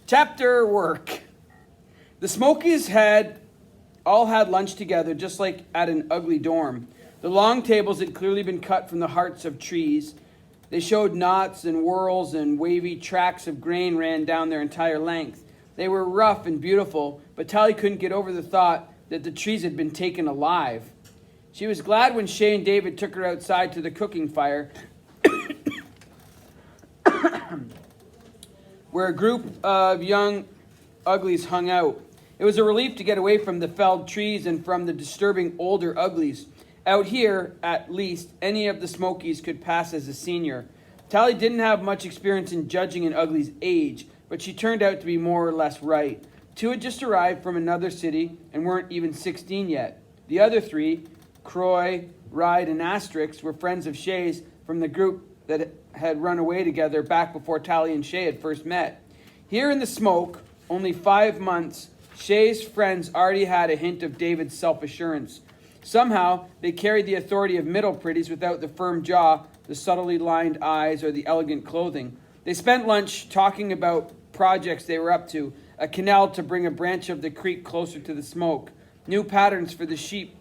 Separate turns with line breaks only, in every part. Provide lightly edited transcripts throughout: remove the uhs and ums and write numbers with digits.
Chapter work. The Smokies had all had lunch together, just like at an ugly dorm. The long tables had clearly been cut from the hearts of trees. They showed knots and whorls, and wavy tracks of grain ran down their entire length. They were rough and beautiful, but Tally couldn't get over the thought that the trees had been taken alive. She was glad when Shay and David took her outside to the cooking fire, where a group of young uglies hung out. It was a relief to get away from the felled trees and from the disturbing older uglies. Out here, at least, any of the Smokies could pass as a senior. Tally didn't have much experience in judging an ugly's age, but she turned out to be more or less right. Two had just arrived from another city and weren't even 16 yet. The other three, Croy, Ride, and Asterix, were friends of Shay's from the group that had run away together back before Tally and Shay had first met. Here in the smoke, only 5 months, Shay's friends already had a hint of David's self-assurance. Somehow, they carried the authority of middle pretties without the firm jaw, the subtly lined eyes, or the elegant clothing. They spent lunch talking about projects they were up to, a canal to bring a branch of the creek closer to the smoke, new patterns for the sheep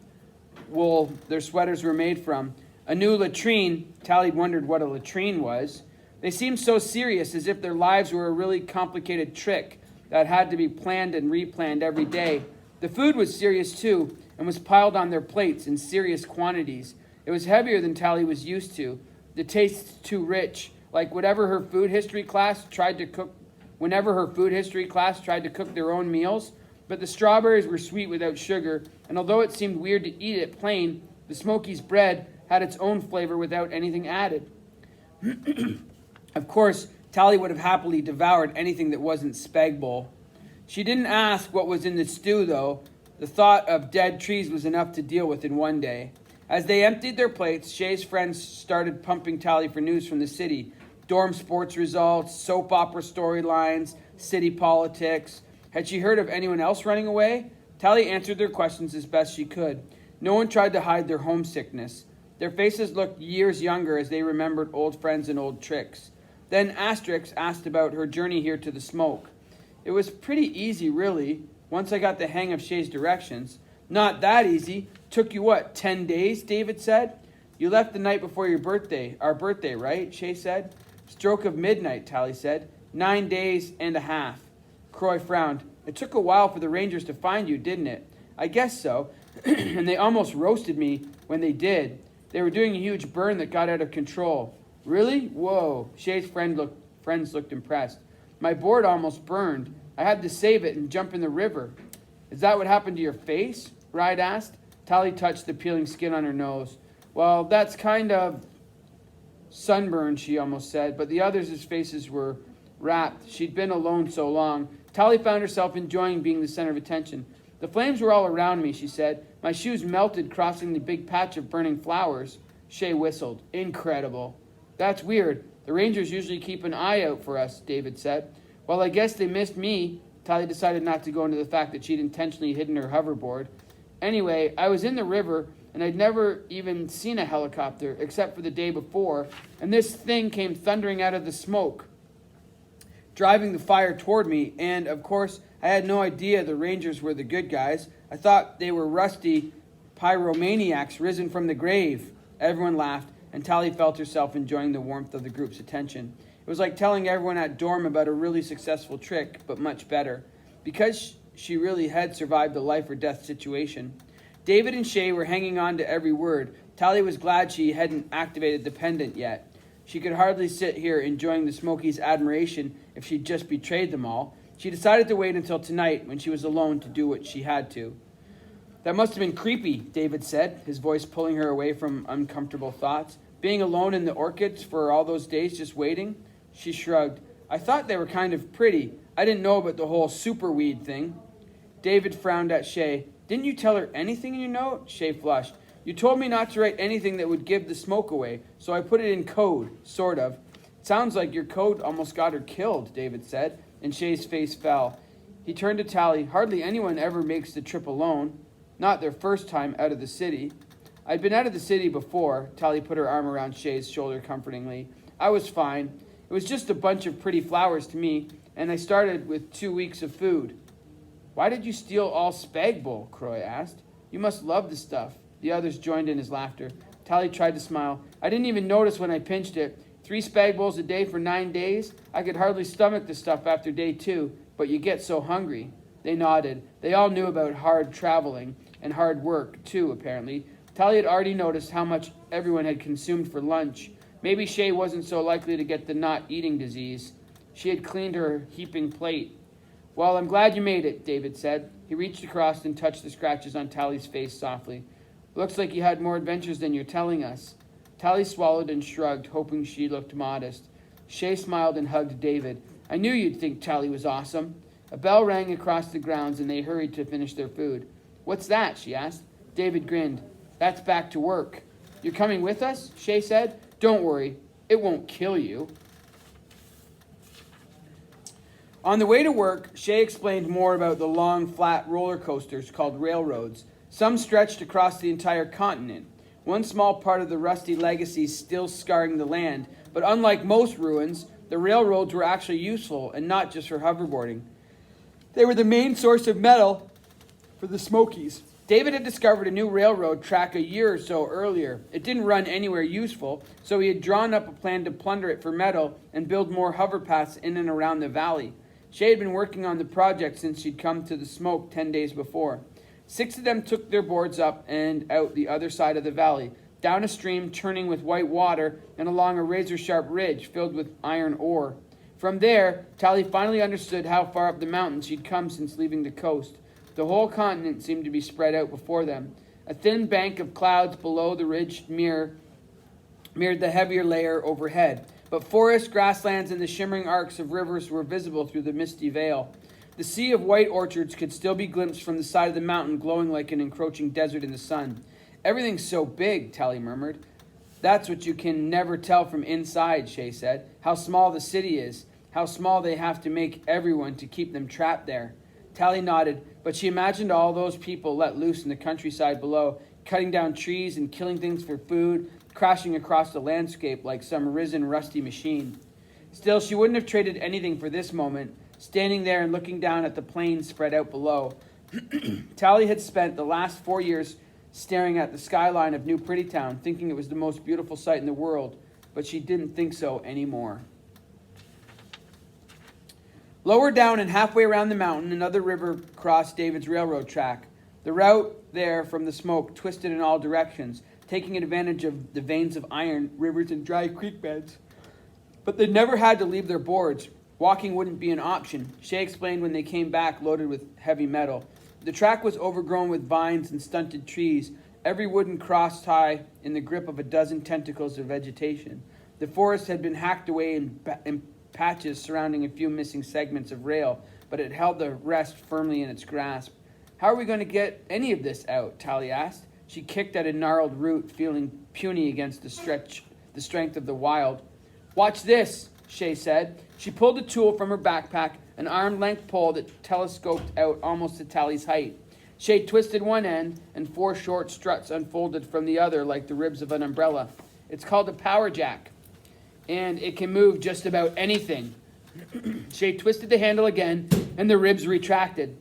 wool their sweaters were made from, a new latrine. Tally wondered what a latrine was. They seemed so serious, as if their lives were a really complicated trick that had to be planned and replanned every day. The food was serious too, and was piled on their plates in serious quantities. It was heavier than Tally was used to. The taste too rich, like whenever her food history class tried to cook their own meals. But the strawberries were sweet without sugar, and although it seemed weird to eat it plain, the Smokies' bread had its own flavor without anything added. Of course, Tally would have happily devoured anything that wasn't spag bowl. She didn't ask what was in the stew, though. The thought of dead trees was enough to deal with in one day. As they emptied their plates, Shay's friends started pumping Tally for news from the city. Dorm sports results, soap opera storylines, city politics. Had she heard of anyone else running away? Tally answered their questions as best she could. No one tried to hide their homesickness. Their faces looked years younger as they remembered old friends and old tricks. Then Asterix asked about her journey here to the smoke. It was pretty easy, really, once I got the hang of Shay's directions. Not that easy. Took you, 10 days, David said? You left the night before our birthday, right? Shay said. Stroke of midnight, Tally said. 9 days and a half. Croy frowned. It took a while for the Rangers to find you, didn't it? I guess so. And they almost roasted me when they did. They were doing a huge burn that got out of control. Really? Whoa. Shay's friends looked impressed. My board almost burned. I had to save it and jump in the river. Is that what happened to your face? Ride asked. Tally touched the peeling skin on her nose. Well, that's kind of sunburned, she almost said, but the others' faces were rapt. She'd been alone so long. Tally found herself enjoying being the center of attention. The flames were all around me, she said. My shoes melted crossing the big patch of burning flowers. Shay whistled. Incredible. That's weird. The Rangers usually keep an eye out for us, David said. Well, I guess they missed me. Tally decided not to go into the fact that she'd intentionally hidden her hoverboard. Anyway, I was in the river, and I'd never even seen a helicopter, except for the day before, and this thing came thundering out of the smoke, driving the fire toward me, and, of course, I had no idea the Rangers were the good guys. I thought they were rusty pyromaniacs risen from the grave. Everyone laughed, and Tally felt herself enjoying the warmth of the group's attention. It was like telling everyone at dorm about a really successful trick, but much better. Because she really had survived a life or death situation. David and Shay were hanging on to every word. Tally was glad she hadn't activated the pendant yet. She could hardly sit here enjoying the Smokies' admiration if she'd just betrayed them all. She decided to wait until tonight when she was alone to do what she had to. That must have been creepy, David said, his voice pulling her away from uncomfortable thoughts. Being alone in the orchids for all those days just waiting? She shrugged. I thought they were kind of pretty. I didn't know about the whole superweed thing. David frowned at Shay. Didn't you tell her anything in your note? Shay flushed. You told me not to write anything that would give the smoke away, so I put it in code, sort of. It sounds like your code almost got her killed, David said, and Shay's face fell. He turned to Tally. Hardly anyone ever makes the trip alone. Not their first time out of the city. I'd been out of the city before. Tally put her arm around Shay's shoulder comfortingly. I was fine. It was just a bunch of pretty flowers to me. and I started with 2 weeks of food. Why did you steal all Spagbowl? Croy asked. You must love the stuff. The others joined in his laughter. Tally tried to smile. I didn't even notice when I pinched it. 3 Spagbowls a day for 9 days? I could hardly stomach the stuff after day 2, but you get so hungry. They nodded. They all knew about hard traveling and hard work, too, apparently. Tally had already noticed how much everyone had consumed for lunch. Maybe Shay wasn't so likely to get the not-eating disease. She had cleaned her heaping plate. Well, I'm glad you made it, David said. He reached across and touched the scratches on Tally's face softly. Looks like you had more adventures than you're telling us. Tally swallowed and shrugged, hoping she looked modest. Shay smiled and hugged David. I knew you'd think Tally was awesome. A bell rang across the grounds and they hurried to finish their food. What's that? She asked. David grinned. That's back to work. You're coming with us? Shay said. Don't worry. It won't kill you. On the way to work, Shay explained more about the long, flat roller coasters called railroads. Some stretched across the entire continent. One small part of the rusty legacy still scarring the land, but unlike most ruins, the railroads were actually useful and not just for hoverboarding. They were the main source of metal for the Smokies. David had discovered a new railroad track a year or so earlier. It didn't run anywhere useful, so he had drawn up a plan to plunder it for metal and build more hover paths in and around the valley. Shay had been working on the project since she'd come to the smoke 10 days before. 6 of them took their boards up and out the other side of the valley, down a stream churning with white water and along a razor-sharp ridge filled with iron ore. From there, Tally finally understood how far up the mountain she'd come since leaving the coast. The whole continent seemed to be spread out before them. A thin bank of clouds below the ridge mirrored the heavier layer overhead. But forests, grasslands, and the shimmering arcs of rivers were visible through the misty veil. The sea of white orchards could still be glimpsed from the side of the mountain, glowing like an encroaching desert in the sun. Everything's so big, Tally murmured. That's what you can never tell from inside, Shay said. How small the city is. How small they have to make everyone to keep them trapped there. Tally nodded, but she imagined all those people let loose in the countryside below, cutting down trees and killing things for food, crashing across the landscape like some risen, rusty machine. Still, she wouldn't have traded anything for this moment, standing there and looking down at the plains spread out below. Tally had spent the last 4 years staring at the skyline of New Prettytown, thinking it was the most beautiful sight in the world, but she didn't think so anymore. Lower down and halfway around the mountain, another river crossed David's railroad track. The route there from the smoke twisted in all directions, taking advantage of the veins of iron, rivers, and dry creek beds. But they never had to leave their boards. Walking wouldn't be an option, Shay explained when they came back loaded with heavy metal. The track was overgrown with vines and stunted trees, every wooden cross tie in the grip of a dozen tentacles of vegetation. The forest had been hacked away in patches surrounding a few missing segments of rail, but it held the rest firmly in its grasp. How are we going to get any of this out? Tally asked. She kicked at a gnarled root, feeling puny against the strength of the wild. Watch this, Shay said. She pulled a tool from her backpack, an arm-length pole that telescoped out almost to Tally's height. Shay twisted one end, and 4 short struts unfolded from the other like the ribs of an umbrella. It's called a power jack, and it can move just about anything. Shay twisted the handle again, and the ribs retracted.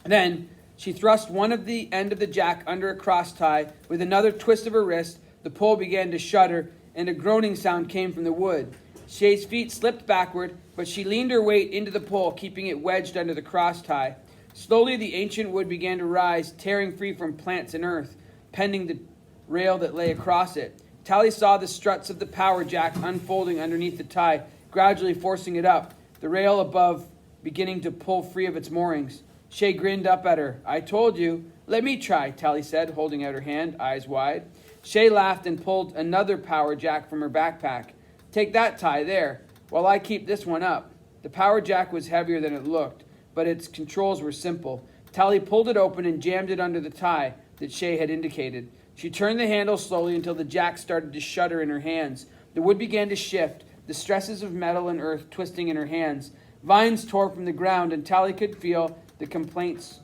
Then she thrust one of the end of the jack under a cross tie. With another twist of her wrist, the pole began to shudder, and a groaning sound came from the wood. Shay's feet slipped backward, but she leaned her weight into the pole, keeping it wedged under the cross tie. Slowly, the ancient wood began to rise, tearing free from plants and earth, pending the rail that lay across it. Tally saw the struts of the power jack unfolding underneath the tie, gradually forcing it up, the rail above beginning to pull free of its moorings. Shay grinned up at her. I told you. Let me try, Tally said, holding out her hand, eyes wide. Shay laughed and pulled another power jack from her backpack. Take that tie there, while I keep this one up. The power jack was heavier than it looked, but its controls were simple. Tally pulled it open and jammed it under the tie that Shay had indicated. She turned the handle slowly until the jack started to shudder in her hands. The wood began to shift, the stresses of metal and earth twisting in her hands. Vines tore from the ground, and Tally could feel the complaints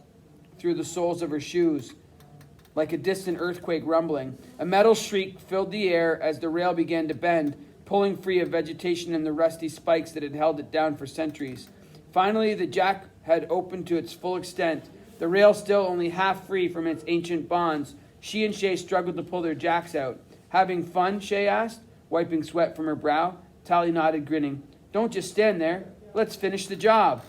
through the soles of her shoes, like a distant earthquake rumbling. A metal shriek filled the air as the rail began to bend, pulling free of vegetation and the rusty spikes that had held it down for centuries. Finally, the jack had opened to its full extent, the rail still only half free from its ancient bonds. She and Shay struggled to pull their jacks out. Having fun? Shay asked, wiping sweat from her brow. Tally nodded, grinning. Don't just stand there. Let's finish the job.